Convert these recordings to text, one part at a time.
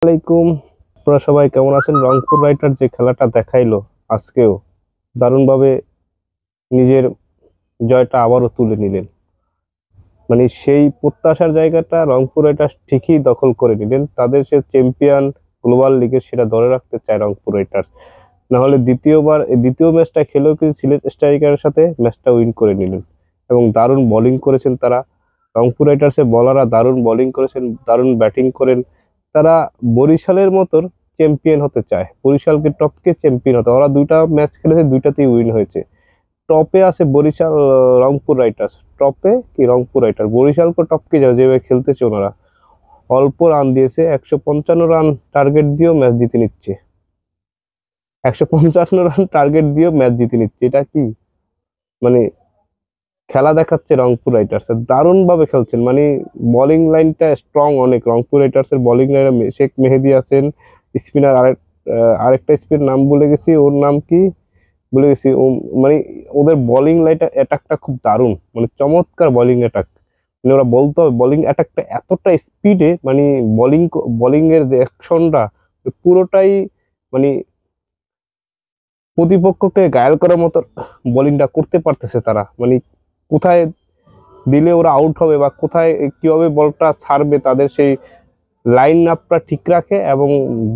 আসসালামাইকুম। আপনারা সবাই কেমন আছেন? রংপুর রাইটার যে খেলাটা দেখাইলো আজকেও দারুণভাবে নিজের জয়টা আবারও তুলে নিলেন। মানে সেই প্রত্যাশার জায়গাটা রংপুর রাইটার্স ঠিকই দখল করে নিলেন। তাদের সে চ্যাম্পিয়ন গ্লোবাল লিগে সেটা ধরে রাখতে চায় রংপুর রাইটার্স। না হলে দ্বিতীয় ম্যাচটা খেলেও কিন্তু সিলেট স্ট্রাইকারের সাথে ম্যাচটা উইন করে নিলেন এবং দারুণ বোলিং করেছেন তারা। রংপুর রাইটার্সের বলাররা দারুণ বোলিং করেছেন, দারুণ ব্যাটিং করেন। তারা বরিশালের মতন চ্যাম্পিয়ন হতে চায়, বরিশালকে টপকে চ্যাম্পিয়ন হতে। ওরা দুইটা ম্যাচ খেলেছে, দুইটাতেই উইন হয়েছে। টপে আছে বরিশাল, রংপুর রাইটার্স টপে কি রংপুর রাইটার বরিশালকে টপকে যাবে যেভাবে খেলতেছে ওনারা। অল্প রান দিয়েছে, 155 রান টার্গেট দিয়েও ম্যাচ জিতে নিচ্ছে। 155 রান টার্গেট দিয়েও ম্যাচ জিতে নিচ্ছে, এটা কি মানে খেলা দেখাচ্ছে রংপুর রাইটার্স। দারুণ ভাবে খেলছেন, মানে বোলিং লাইনটা স্ট্রং অনেক। রংপুর রাইটার্স এর বোলিং লাইনে শেখ মেহেদী আছেন, স্পিনার আরেকটা স্পিনার নাম ভুলে গেছি, ওর নাম কি ভুলে গেছি। মানে ওদের বোলিং লাইনটা অ্যাটাকটা খুব দারুণ, মানে চমৎকার বোলিং অ্যাটাক। মানে ওরা বলতে হবে বোলিং অ্যাটাকটা এতটা স্পিডে, মানে বোলিং এর যে অ্যাকশনটা পুরোটাই মানে প্রতিপক্ষকে ঘায়েল করার মতো বোলিংটা করতে পারতেছে তারা। মানে কোথায় দিলে ওরা আউট হবে বা কোথায় কিভাবে বলটা ছাড়বে, তাদের সেই লাইন আপটা ঠিক রাখে এবং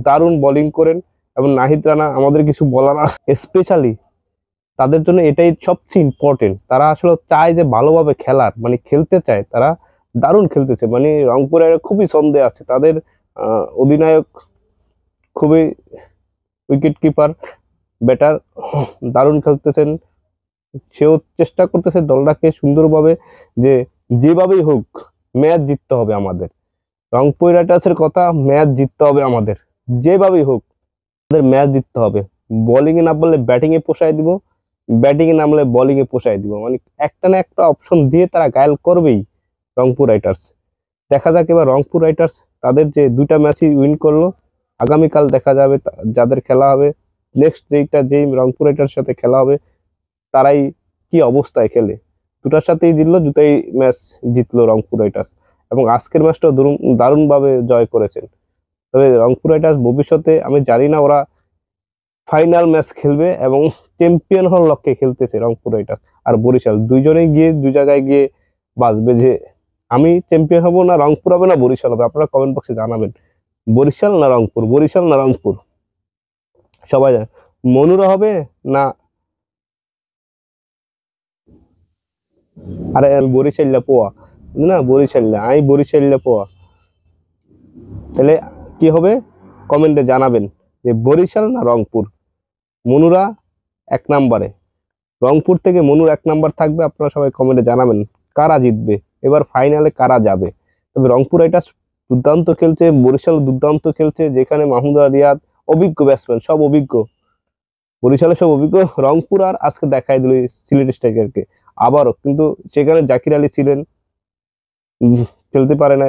দারুণ বোলিং করেন। এবং নাহিদ রানা আমাদের কিছু বলার স্পেশালি তাদের জন্য এটাই সবচেয়ে ইম্পর্টেন্ট। তারা আসলে চায় যে ভালোভাবে খেলার, মানে খেলতে চায়, তারা দারুণ খেলতেছে। মানে রংপুরের খুবই সন্দেহ আছে তাদের অধিনায়ক, খুবই উইকেট কিপার ব্যাটার, দারুণ খেলতেছেন। সেও চেষ্টা করতেছে দলটাকে সুন্দরভাবে যে যেভাবেই হোক ম্যাচ জিততে হবে আমাদের। রংপুর রাইটার্সের কথা, ম্যাচ জিততে হবে আমাদের যেভাবেই হোক, আমাদের ম্যাচ জিততে হবে। বোলিং এ না বললে ব্যাটিং এ পোষায় দিব, ব্যাটিং এ নামলে বোলিং এ পোষায় দিব। মানে একটা না একটা অপশন দিয়ে তারা ঘায়েল করবেই রংপুর রাইটার্স। দেখা যাক এবার রংপুর রাইটার্স তাদের যে দুইটা ম্যাচই উইন করলো, আগামীকাল দেখা যাবে যাদের খেলা হবে, নেক্সট যেই রংপুর রাইটার্স সাথে খেলা হবে তারাই কি অবস্থায় খেলে। দুটার সাথেই জিতলো, দুটাই ম্যাচ জিতলো রংপুর রাইটার্স এবং আজকের ম্যাচটা দারুণভাবে জয় করেছেন। তবে রংপুর রাইটার্স ভবিষ্যতে আমি জানি না ওরা ফাইনাল ম্যাচ খেলবে এবং চ্যাম্পিয়ন হওয়ার লক্ষ্যে খেলতেছে রংপুর রাইটার্স আর বরিশাল। দুইজনেই গিয়ে দুই জায়গায় গিয়ে বাঁচবে যে আমি চ্যাম্পিয়ন হব, না রংপুর হবে না বরিশাল হবে। আপনারা কমেন্ট বক্সে জানাবেন বরিশাল না রংপুর, বরিশাল না রংপুর। সবাই জানে মনুরা হবে না, আরে বরিশাল্লা পোয়া না, বরিশাল্লা আমি বরিশাল্লা পোয়া। তাহলে কি হবে কমেন্টে জানাবেন যে বরিশাল না রংপুর। মনুরা 1 নম্বরে, রংপুর থেকে মনুর 1 নম্বর থাকবে। আপনারা সবাই কমেন্টে জানাবেন কারা জিতবে, এবার ফাইনালে কারা যাবে। তবে রংপুর রাইটার্স দুর্দান্ত খেলছে, বরিশাল দুর্দান্ত খেলছে, যেখানে মাহমুদুল্লাহ রিয়াদ অভিজ্ঞ ব্যাটসম্যান, সব অভিজ্ঞ। বরিশালের সব অভিজ্ঞ, রংপুর আর আজকে দেখাই দিল সিলেট স্ট্রাইকারকে আবারও। কিন্তু সেখানে জাকির আলী ছিলেন, খেলতে পারে না।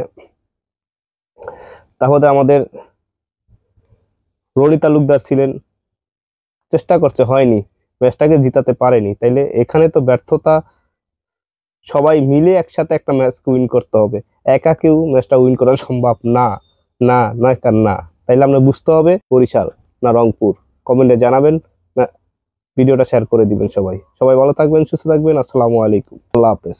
তাহলে আমাদের রনি তালুকদার ছিলেন, চেষ্টা করছে, হয়নি, ম্যাচটাকে জিতাতে পারেনি। তাইলে এখানে তো ব্যর্থতা। সবাই মিলে একসাথে একটা ম্যাচ উইন করতে হবে, একা কেউ ম্যাচটা উইন করা সম্ভব না। না নয় কার না। তাইলে আমরা বুঝতে হবে বরিশাল না রংপুর। কমেন্টে জানাবেন, ভিডিওটা শেয়ার করে দিবেন। সবাই সবাই ভালো থাকবেন, সুস্থ থাকবেন। আসসালামু আলাইকুম, আল্লাহ হাফেজ।